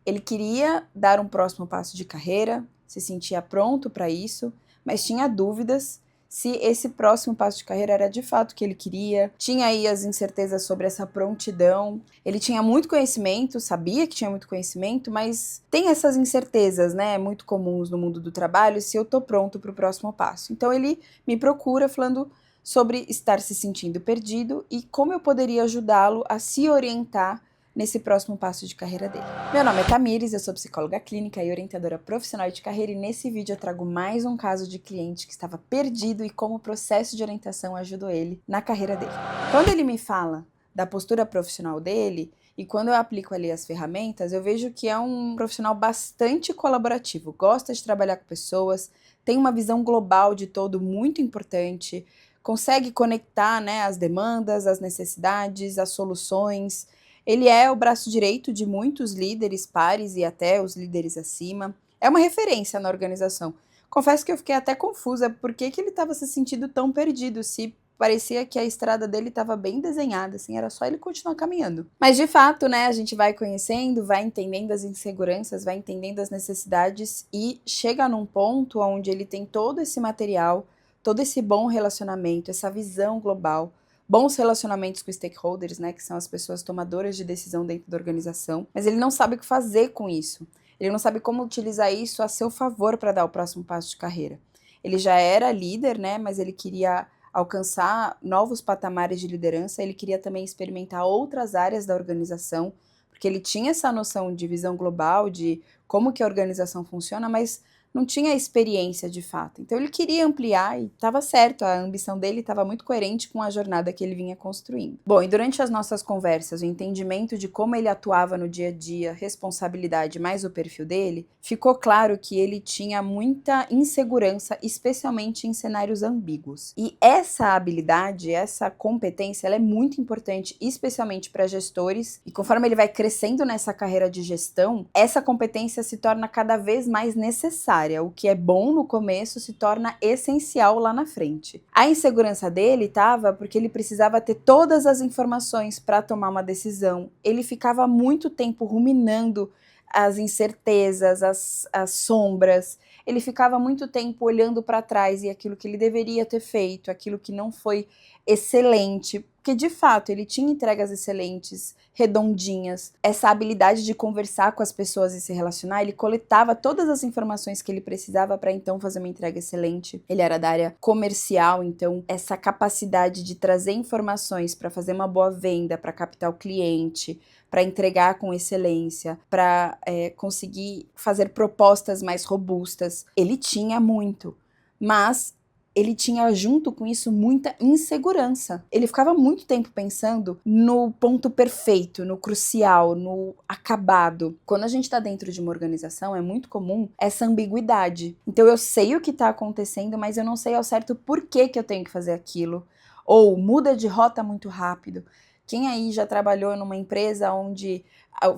Ele queria dar um próximo passo de carreira, se sentia pronto para isso, mas tinha dúvidas se esse próximo passo de carreira era de fato o que ele queria. Tinha aí as incertezas sobre essa prontidão. Ele tinha muito conhecimento, sabia que tinha muito conhecimento, mas tem essas incertezas, né, muito comuns no mundo do trabalho, se eu tô pronto para o próximo passo. Então ele me procura falando sobre estar se sentindo perdido e como eu poderia ajudá-lo a se orientar nesse próximo passo de carreira dele. Meu nome é Tamires, eu sou psicóloga clínica e orientadora profissional de carreira, e nesse vídeo eu trago mais um caso de cliente que estava perdido e como o processo de orientação ajudou ele na carreira dele. Quando ele me fala da postura profissional dele, e quando eu aplico ali as ferramentas, eu vejo que é um profissional bastante colaborativo, gosta de trabalhar com pessoas, tem uma visão global de todo muito importante, consegue conectar, né, as demandas, as necessidades, as soluções. Ele é o braço direito de muitos líderes pares e até os líderes acima. É uma referência na organização. Confesso que eu fiquei até confusa por que ele estava se sentindo tão perdido, se parecia que a estrada dele estava bem desenhada, assim, era só ele continuar caminhando. Mas de fato, né, a gente vai conhecendo, vai entendendo as inseguranças, vai entendendo as necessidades e chega num ponto onde ele tem todo esse material, todo esse bom relacionamento, essa visão global, bons relacionamentos com stakeholders, né, que são as pessoas tomadoras de decisão dentro da organização, mas ele não sabe o que fazer com isso. Ele não sabe como utilizar isso a seu favor para dar o próximo passo de carreira. Ele já era líder, né, mas ele queria alcançar novos patamares de liderança, ele queria também experimentar outras áreas da organização, porque ele tinha essa noção de visão global, de como que a organização funciona, mas não tinha experiência de fato. Então ele queria ampliar e estava certo, a ambição dele estava muito coerente com a jornada que ele vinha construindo. Bom, e durante as nossas conversas, o entendimento de como ele atuava no dia a dia, responsabilidade mais o perfil dele, ficou claro que ele tinha muita insegurança, especialmente em cenários ambíguos. E essa habilidade, essa competência, ela é muito importante, especialmente para gestores, e conforme ele vai crescendo nessa carreira de gestão, essa competência se torna cada vez mais necessária. O que é bom no começo se torna essencial lá na frente. A insegurança dele estava porque ele precisava ter todas as informações para tomar uma decisão. Ele ficava muito tempo ruminando as incertezas, as sombras. Ele ficava muito tempo olhando para trás e aquilo que ele deveria ter feito, aquilo que não foi excelente, porque de fato ele tinha entregas excelentes, redondinhas, essa habilidade de conversar com as pessoas e se relacionar, ele coletava todas as informações que ele precisava para então fazer uma entrega excelente. Ele era da área comercial, então essa capacidade de trazer informações para fazer uma boa venda, para captar o cliente, para entregar com excelência, para conseguir fazer propostas mais robustas, ele tinha muito, mas ele tinha junto com isso muita insegurança. Ele ficava muito tempo pensando no ponto perfeito, no crucial, no acabado. Quando a gente está dentro de uma organização, é muito comum essa ambiguidade. Então eu sei o que está acontecendo, mas eu não sei ao certo por que eu tenho que fazer aquilo. Ou muda de rota muito rápido. Quem aí já trabalhou numa empresa onde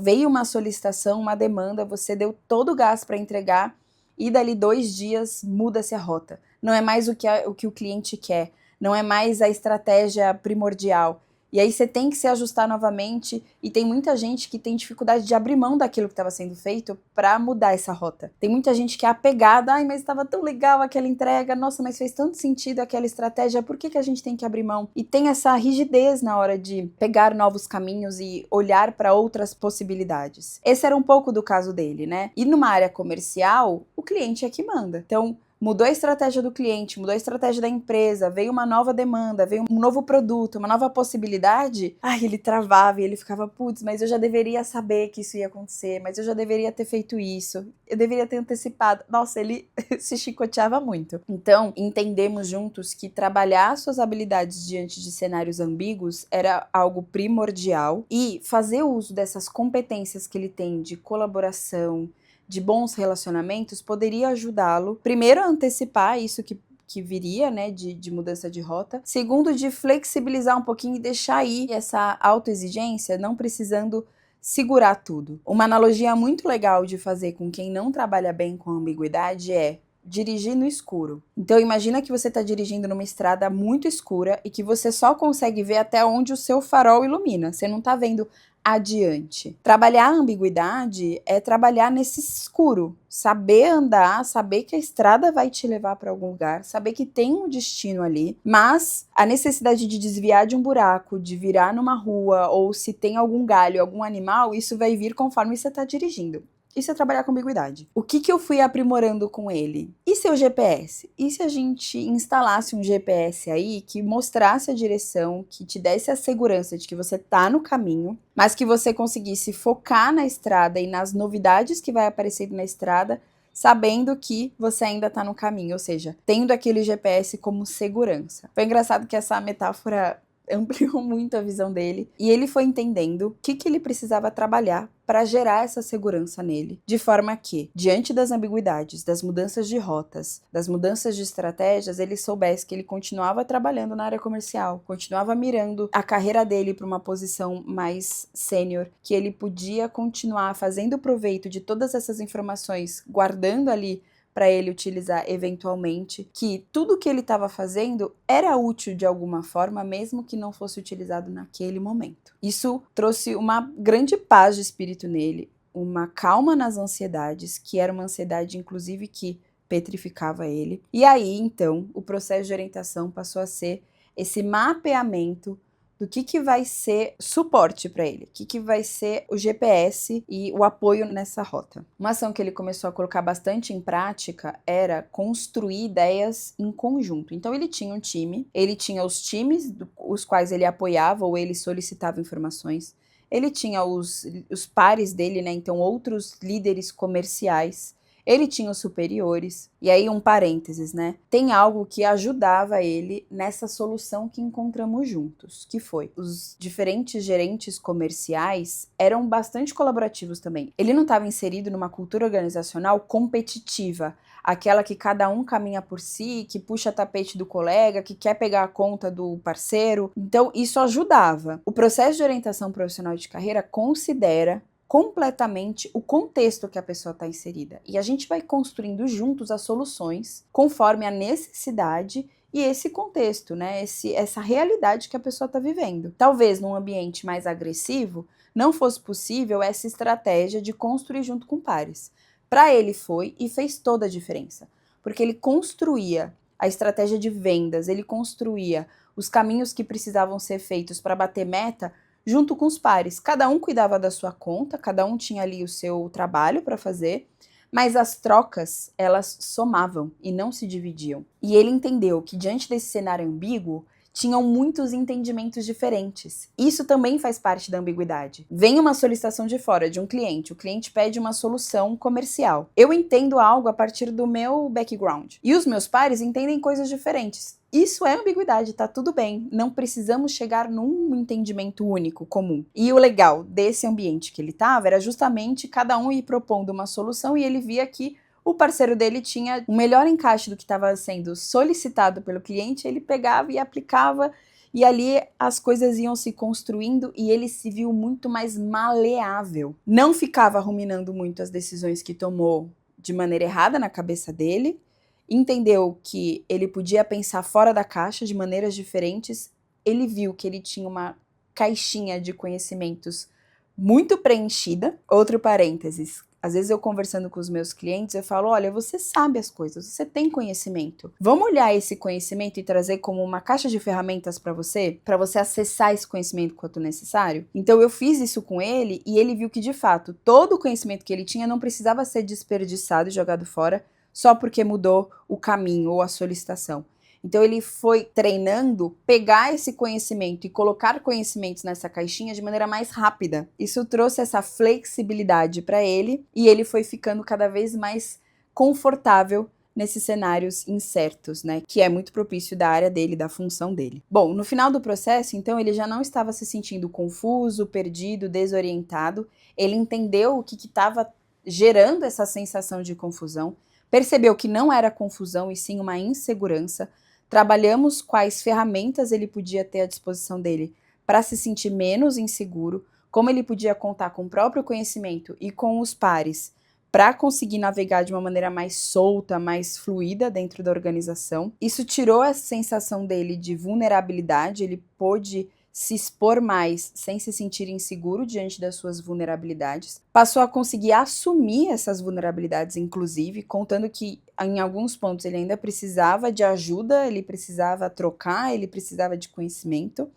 veio uma solicitação, uma demanda, você deu todo o gás para entregar e dali 2 dias muda-se a rota. Não é mais o que o cliente quer, não é mais a estratégia primordial. E aí você tem que se ajustar novamente e tem muita gente que tem dificuldade de abrir mão daquilo que estava sendo feito para mudar essa rota. Tem muita gente que é apegada, ai, mas estava tão legal aquela entrega, nossa, mas fez tanto sentido aquela estratégia, por que a gente tem que abrir mão? E tem essa rigidez na hora de pegar novos caminhos e olhar para outras possibilidades. Esse era um pouco do caso dele, né? E numa área comercial, o cliente é que manda. Então, mudou a estratégia do cliente, mudou a estratégia da empresa, veio uma nova demanda, veio um novo produto, uma nova possibilidade. Ai, ele travava e ele ficava, putz, mas eu já deveria saber que isso ia acontecer, mas eu já deveria ter feito isso, eu deveria ter antecipado. Nossa, ele se chicoteava muito. Então, entendemos juntos que trabalhar suas habilidades diante de cenários ambíguos era algo primordial e fazer uso dessas competências que ele tem de colaboração, de bons relacionamentos, poderia ajudá-lo, primeiro, a antecipar isso que viria, né, de mudança de rota. Segundo, de flexibilizar um pouquinho e deixar ir essa autoexigência, não precisando segurar tudo. Uma analogia muito legal de fazer com quem não trabalha bem com ambiguidade é dirigir no escuro. Então imagina que você está dirigindo numa estrada muito escura e que você só consegue ver até onde o seu farol ilumina. Você não está vendo adiante. Trabalhar a ambiguidade é trabalhar nesse escuro, saber andar, saber que a estrada vai te levar para algum lugar, saber que tem um destino ali, mas a necessidade de desviar de um buraco, de virar numa rua, ou se tem algum galho, algum animal, isso vai vir conforme você está dirigindo. Isso é trabalhar com ambiguidade. O que eu fui aprimorando com ele? E seu GPS? E se a gente instalasse um GPS aí que mostrasse a direção, que te desse a segurança de que você tá no caminho, mas que você conseguisse focar na estrada e nas novidades que vai aparecendo na estrada, sabendo que você ainda tá no caminho, ou seja, tendo aquele GPS como segurança. Foi engraçado que essa metáfora ampliou muito a visão dele e ele foi entendendo o que ele precisava trabalhar para gerar essa segurança nele, de forma que, diante das ambiguidades, das mudanças de rotas, das mudanças de estratégias, ele soubesse que ele continuava trabalhando na área comercial, continuava mirando a carreira dele para uma posição mais sênior, que ele podia continuar fazendo proveito de todas essas informações, guardando ali para ele utilizar eventualmente, que tudo que ele estava fazendo era útil de alguma forma, mesmo que não fosse utilizado naquele momento. Isso trouxe uma grande paz de espírito nele, uma calma nas ansiedades, que era uma ansiedade, inclusive, que petrificava ele. E aí, então, o processo de orientação passou a ser esse mapeamento do que vai ser suporte para ele, o que vai ser o GPS e o apoio nessa rota. Uma ação que ele começou a colocar bastante em prática era construir ideias em conjunto. Então ele tinha um time, ele tinha os times os quais ele apoiava ou ele solicitava informações, ele tinha os pares dele, né? Então outros líderes comerciais, ele tinha os superiores, e aí um parênteses, né? Tem algo que ajudava ele nessa solução que encontramos juntos, que foi, os diferentes gerentes comerciais eram bastante colaborativos também. Ele não estava inserido numa cultura organizacional competitiva, aquela que cada um caminha por si, que puxa tapete do colega, que quer pegar a conta do parceiro. Então, isso ajudava. O processo de orientação profissional de carreira considera completamente o contexto que a pessoa está inserida. E a gente vai construindo juntos as soluções conforme a necessidade e esse contexto, né? Essa realidade que a pessoa está vivendo. Talvez num ambiente mais agressivo não fosse possível essa estratégia de construir junto com pares. Para ele foi e fez toda a diferença, porque ele construía a estratégia de vendas, ele construía os caminhos que precisavam ser feitos para bater meta junto com os pares. Cada um cuidava da sua conta, cada um tinha ali o seu trabalho para fazer, mas as trocas, elas somavam e não se dividiam. E ele entendeu que diante desse cenário ambíguo, tinham muitos entendimentos diferentes. Isso também faz parte da ambiguidade. Vem uma solicitação de fora, de um cliente, o cliente pede uma solução comercial. Eu entendo algo a partir do meu background, e os meus pares entendem coisas diferentes. Isso é ambiguidade, tá tudo bem. Não precisamos chegar num entendimento único, comum. E o legal desse ambiente que ele estava era justamente cada um ir propondo uma solução e ele via que o parceiro dele tinha o melhor encaixe do que estava sendo solicitado pelo cliente, ele pegava e aplicava, e ali as coisas iam se construindo e ele se viu muito mais maleável. Não ficava ruminando muito as decisões que tomou de maneira errada na cabeça dele, entendeu que ele podia pensar fora da caixa de maneiras diferentes, ele viu que ele tinha uma caixinha de conhecimentos muito preenchida. Outro parênteses, às vezes eu conversando com os meus clientes, eu falo, olha, você sabe as coisas, você tem conhecimento. Vamos olhar esse conhecimento e trazer como uma caixa de ferramentas para você acessar esse conhecimento quanto necessário? Então eu fiz isso com ele e ele viu que, de fato, todo o conhecimento que ele tinha não precisava ser desperdiçado e jogado fora só porque mudou o caminho ou a solicitação. Então ele foi treinando pegar esse conhecimento e colocar conhecimentos nessa caixinha de maneira mais rápida. Isso trouxe essa flexibilidade para ele e ele foi ficando cada vez mais confortável nesses cenários incertos, né? Que é muito propício da área dele, da função dele. Bom, no final do processo, então, ele já não estava se sentindo confuso, perdido, desorientado. Ele entendeu o que estava gerando essa sensação de confusão, percebeu que não era confusão e sim uma insegurança. Trabalhamos quais ferramentas ele podia ter à disposição dele para se sentir menos inseguro, como ele podia contar com o próprio conhecimento e com os pares para conseguir navegar de uma maneira mais solta, mais fluida dentro da organização. Isso tirou a sensação dele de vulnerabilidade, ele pôde se expor mais sem se sentir inseguro diante das suas vulnerabilidades. Passou a conseguir assumir essas vulnerabilidades, inclusive, contando que em alguns pontos ele ainda precisava de ajuda, ele precisava trocar, ele precisava de conhecimento.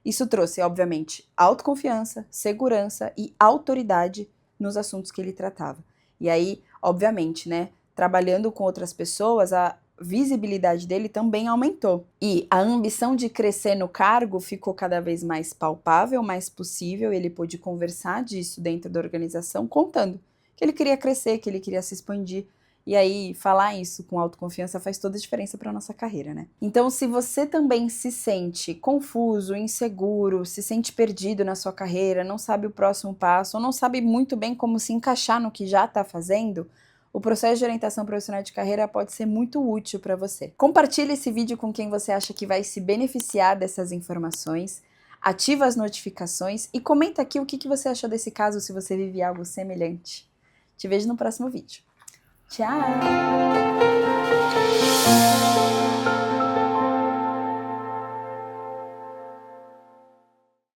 Isso trouxe, obviamente, autoconfiança, segurança e autoridade nos assuntos que ele tratava. E aí, obviamente, né, trabalhando com outras pessoas, a visibilidade dele também aumentou. E a ambição de crescer no cargo ficou cada vez mais palpável, mais possível. Ele pôde conversar disso dentro da organização, contando que ele queria crescer, que ele queria se expandir. E aí, falar isso com autoconfiança faz toda a diferença para a nossa carreira, né? Então, se você também se sente confuso, inseguro, se sente perdido na sua carreira, não sabe o próximo passo, ou não sabe muito bem como se encaixar no que já está fazendo, o processo de orientação profissional de carreira pode ser muito útil para você. Compartilhe esse vídeo com quem você acha que vai se beneficiar dessas informações, ativa as notificações e comenta aqui o que você achou desse caso se você vive algo semelhante. Te vejo no próximo vídeo. Tchau!